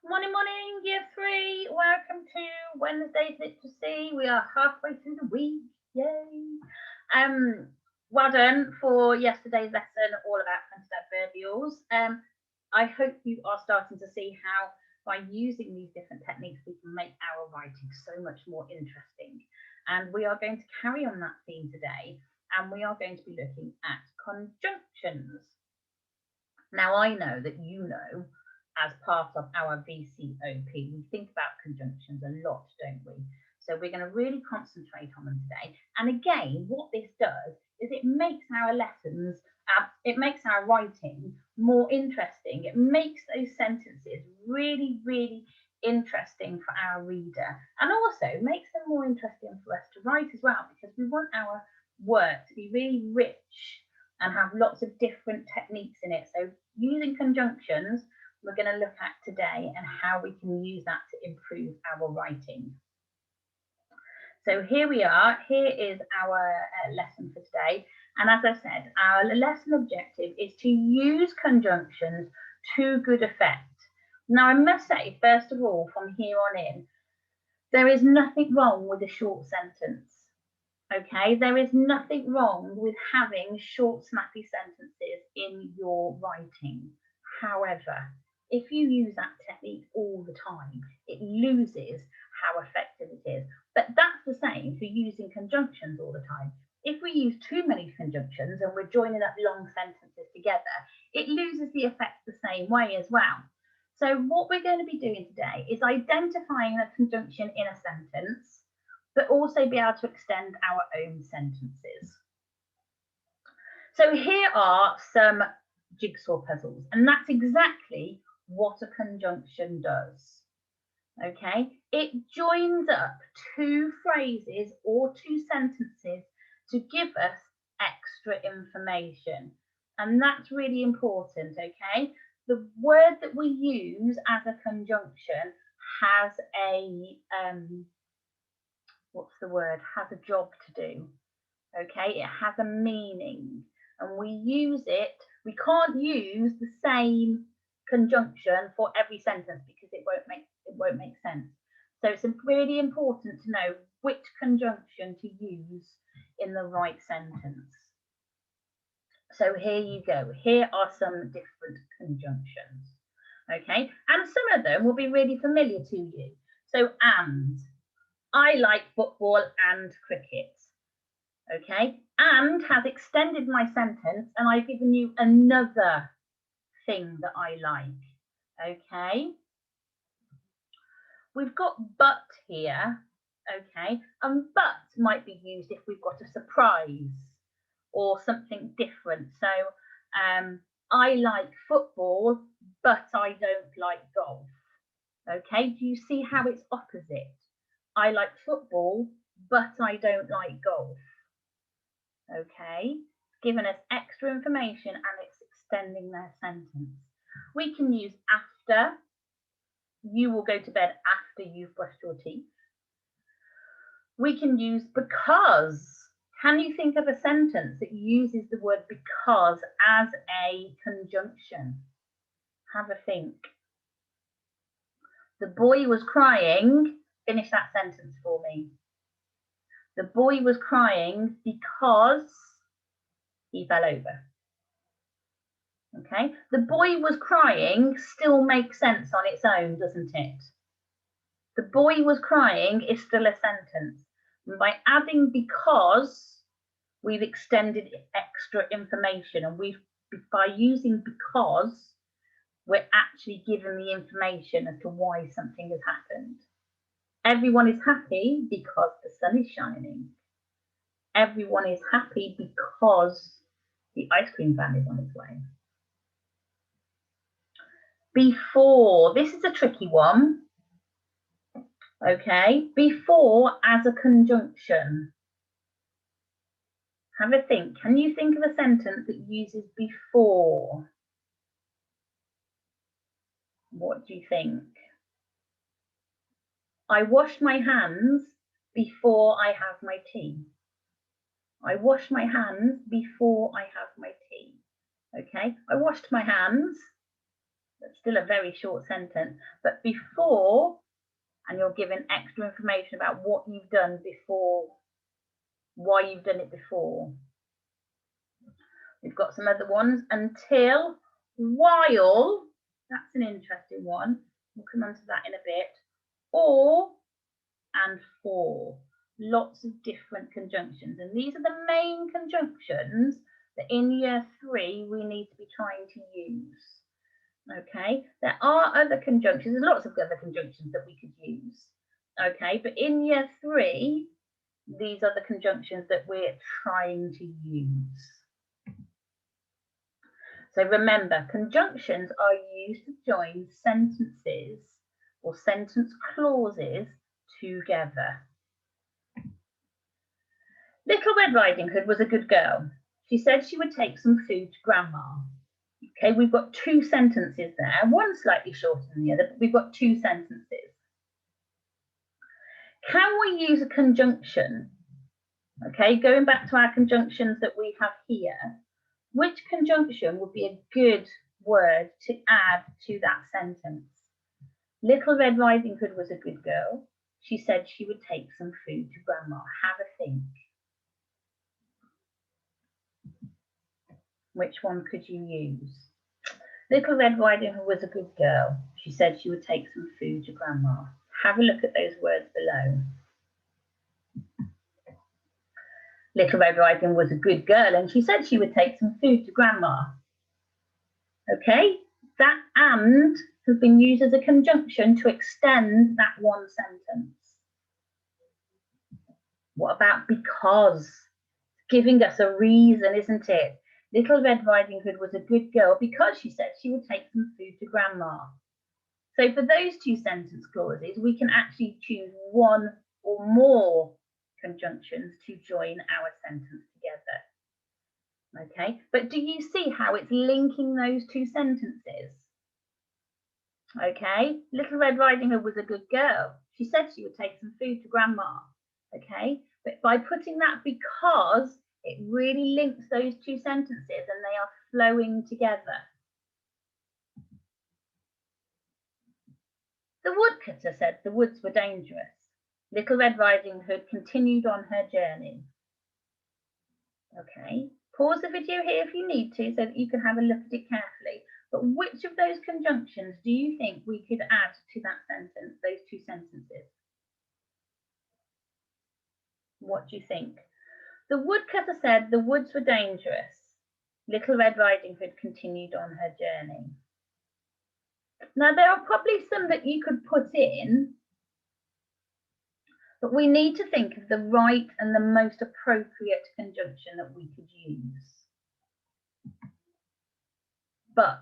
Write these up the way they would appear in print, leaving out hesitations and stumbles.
Morning, morning, year three. Welcome to Wednesday's Literacy. We are halfway through the week. Yay. Well done for yesterday's lesson all about printed adverbials. I hope you are starting to see how by using these different techniques we can make our writing so much more interesting. And we are going to carry on that theme today, and we are going to be looking at conjunctions. Now I know that you know, as part of our VCOP, we think about conjunctions a lot, don't we? So we're going to really concentrate on them today. And again, what this does is it makes our lessons, it makes our writing more interesting. It makes those sentences really, really interesting for our reader, and also makes them more interesting for us to write as well, because we want our work to be really rich and have lots of different techniques in it. So using conjunctions, we're going to look at today and how we can use that to improve our writing. So here we are. Here is our lesson for today. And as I said, our lesson objective is to use conjunctions to good effect. Now, I must say, first of all, from here on in, there is nothing wrong with a short sentence. Okay, there is nothing wrong with having short, snappy sentences in your writing. However, if you use that technique all the time, it loses how effective it is. But that's the same for using conjunctions all the time. If we use too many conjunctions and we're joining up long sentences together, it loses the effect the same way as well. So what we're going to be doing today is identifying a conjunction in a sentence, but also be able to extend our own sentences. So here are some jigsaw puzzles, and that's exactly what a conjunction does. Okay, it joins up two phrases or two sentences to give us extra information, and that's really important. Okay, the word that we use as a conjunction has a what's the word, has a job to do. Okay, it has a meaning, and we use it. We can't use the same conjunction for every sentence because it won't make sense. So it's really important to know which conjunction to use in the right sentence. So here you go. Here are some different conjunctions. Okay, and some of them will be really familiar to you. So and, I like football and cricket. Okay, and has extended my sentence, and I've given you another thing that I like. Okay, we've got but here. Okay, and but might be used if we've got a surprise or something different. So I like football, but I don't like golf. Okay, do you see how it's opposite? I like football, but I don't like golf. Okay, given us extra information and it's extending their sentence. We can use after. You will go to bed after you've brushed your teeth. We can use because. Can you think of a sentence that uses the word because as a conjunction? Have a think. The boy was crying. Finish that sentence for me. The boy was crying because he fell over. Okay, the boy was crying still makes sense on its own, doesn't it? The boy was crying is still a sentence. And by adding because, we've extended extra information, and by using because, we're actually given the information as to why something has happened. Everyone is happy because the sun is shining. Everyone is happy because the ice cream van is on its way. Before, this is a tricky one. Okay, before as a conjunction. Have a think. Can you think of a sentence that uses before? What do you think? I wash my hands before I have my tea. I wash my hands before I have my tea. Okay, I washed my hands. That's still a very short sentence. But before, and you're given extra information about what you've done before, why you've done it before. We've got some other ones. Until, while, that's an interesting one. We'll come on to that in a bit. Or and for. Lots of different conjunctions. And these are the main conjunctions that in year 3 we need to be trying to use. Okay, there are other conjunctions. There's lots of other conjunctions that we could use. Okay, but in year 3, these are the conjunctions that we're trying to use. So remember, conjunctions are used to join sentences or sentence clauses together. Little Red Riding Hood was a good girl. She said she would take some food to Grandma. Okay, we've got 2 sentences there, one slightly shorter than the other, but we've got 2 sentences. Can we use a conjunction? Okay, going back to our conjunctions that we have here, which conjunction would be a good word to add to that sentence? Little Red Riding Hood was a good girl. She said she would take some food to Grandma. Have a think. Which one could you use? Little Red Riding Hood was a good girl. She said she would take some food to Grandma. Have a look at those words below. Little Red Riding Hood was a good girl and she said she would take some food to Grandma. Okay, that and has been used as a conjunction to extend that one sentence. What about because? Giving us a reason, isn't it? Little Red Riding Hood was a good girl because she said she would take some food to Grandma. So for those 2 sentence clauses, we can actually choose one or more conjunctions to join our sentence together. Okay, but do you see how it's linking those 2 sentences? Okay, Little Red Riding Hood was a good girl. She said she would take some food to Grandma. Okay, but by putting that because, it really links those 2 sentences and they are flowing together. The woodcutter said the woods were dangerous. Little Red Riding Hood continued on her journey. Okay, pause the video here if you need to so that you can have a look at it carefully. But which of those conjunctions do you think we could add to that sentence, those 2 sentences? What do you think? The woodcutter said the woods were dangerous. Little Red Riding Hood continued on her journey. Now, there are probably some that you could put in, but we need to think of the right and the most appropriate conjunction that we could use. But,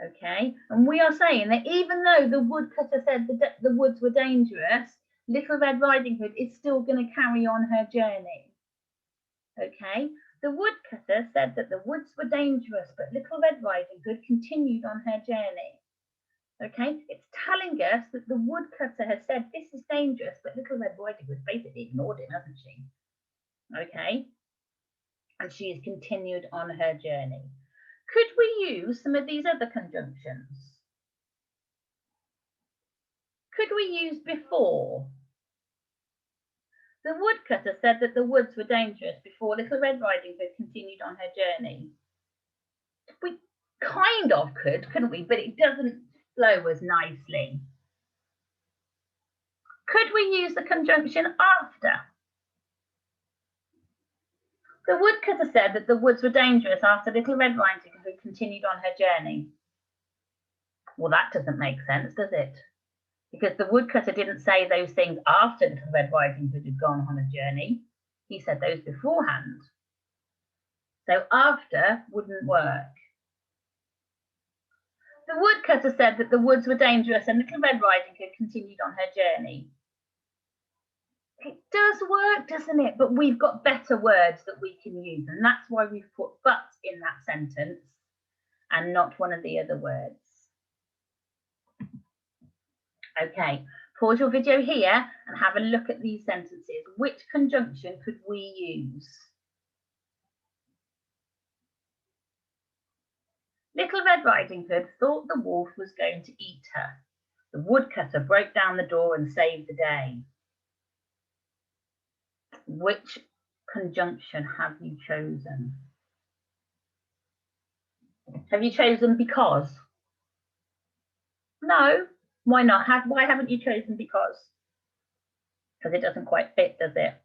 okay, and we are saying that even though the woodcutter said the woods were dangerous, Little Red Riding Hood is still going to carry on her journey. Okay, the woodcutter said that the woods were dangerous, but Little Red Riding Hood continued on her journey. Okay, it's telling us that the woodcutter has said this is dangerous, but Little Red Riding Hood basically ignored it, hasn't she? Okay, and she has continued on her journey. Could we use some of these other conjunctions? Could we use before? The woodcutter said that the woods were dangerous before Little Red Riding Hood continued on her journey. We kind of could, couldn't we? But it doesn't flow as nicely. Could we use the conjunction after? The woodcutter said that the woods were dangerous after Little Red Riding Hood continued on her journey. Well, that doesn't make sense, does it? Because the woodcutter didn't say those things after Little Red Riding Hood had gone on a journey. He said those beforehand. So after wouldn't work. The woodcutter said that the woods were dangerous and Little Red Riding Hood continued on her journey. It does work, doesn't it? But we've got better words that we can use, and that's why we've put but in that sentence and not one of the other words. Okay, pause your video here and have a look at these sentences. Which conjunction could we use? Little Red Riding Hood thought the wolf was going to eat her. The woodcutter broke down the door and saved the day. Which conjunction have you chosen? Have you chosen because? No. Why not? Why haven't you chosen because? Because it doesn't quite fit, does it?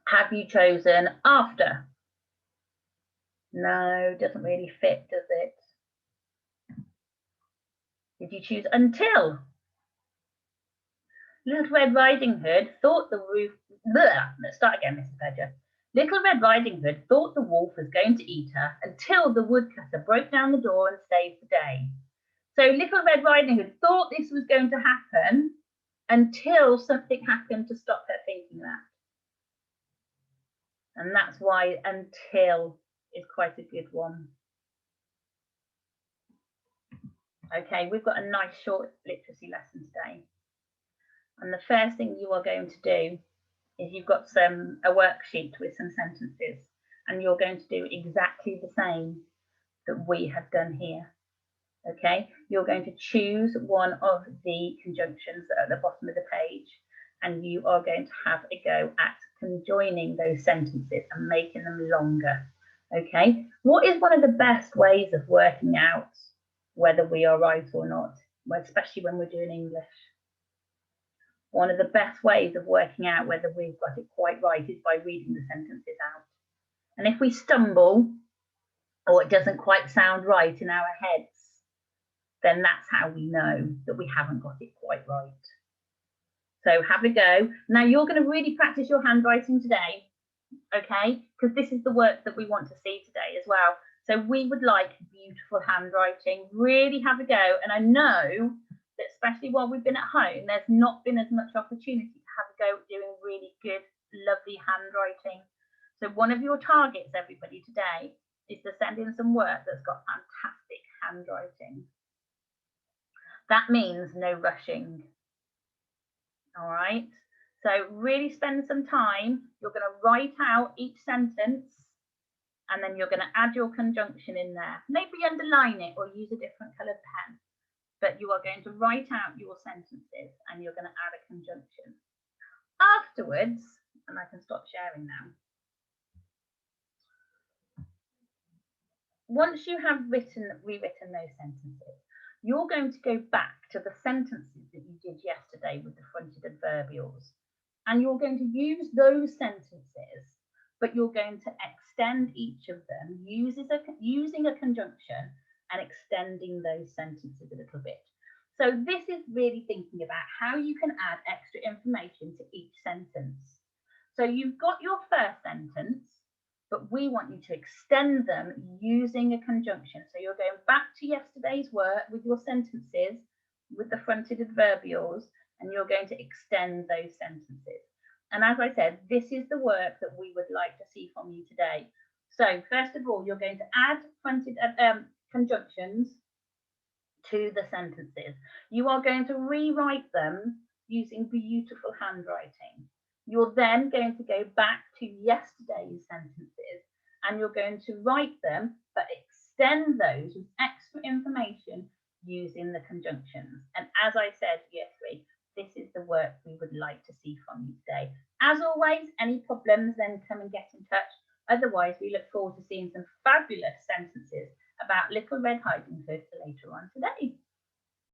Have you chosen after? No, doesn't really fit, does it? Did you choose until? Little Red Riding Hood thought the roof... Let's start again, Mrs. Badger. Little Red Riding Hood thought the wolf was going to eat her until the woodcutter broke down the door and saved the day. So Little Red Riding Hood thought this was going to happen until something happened to stop her thinking that. And that's why until is quite a good one. Okay, we've got a nice short literacy lesson today. And the first thing you are going to do is you've got a worksheet with some sentences, and you're going to do exactly the same that we have done here. Okay, you're going to choose one of the conjunctions at the bottom of the page, and you are going to have a go at conjoining those sentences and making them longer. Okay, what is one of the best ways of working out whether we are right or not, especially when we're doing English? One of the best ways of working out whether we've got it quite right is by reading the sentences out. And if we stumble or it doesn't quite sound right in our heads, then that's how we know that we haven't got it quite right. So have a go. Now you're going to really practice your handwriting today, okay? Because this is the work that we want to see today as well. So we would like beautiful handwriting. Really have a go. And I know that especially while we've been at home, there's not been as much opportunity to have a go at doing really good, lovely handwriting. So one of your targets, everybody, today is to send in some work that's got fantastic handwriting. That means no rushing. All right. So really spend some time. You're going to write out each sentence, and then you're going to add your conjunction in there. Maybe underline it or use a different coloured pen. But you are going to write out your sentences and you're going to add a conjunction. Afterwards, and I can stop sharing now. Once you have rewritten those sentences, you're going to go back to the sentences that you did yesterday with the fronted adverbials. And you're going to use those sentences, but you're going to extend each of them using a conjunction and extending those sentences a little bit. So this is really thinking about how you can add extra information to each sentence. So you've got your first sentence, but we want you to extend them using a conjunction. So you're going back to yesterday's work with your sentences, with the fronted adverbials, and you're going to extend those sentences. And as I said, this is the work that we would like to see from you today. So first of all, you're going to add fronted conjunctions to the sentences. You are going to rewrite them using beautiful handwriting. You're then going to go back to yesterday's sentences and you're going to write them, but extend those with extra information using the conjunctions. And as I said year 3, this is the work we would like to see from you today. As always, any problems, then come and get in touch. Otherwise, we look forward to seeing some fabulous sentences about Little Red Riding Hood later on today.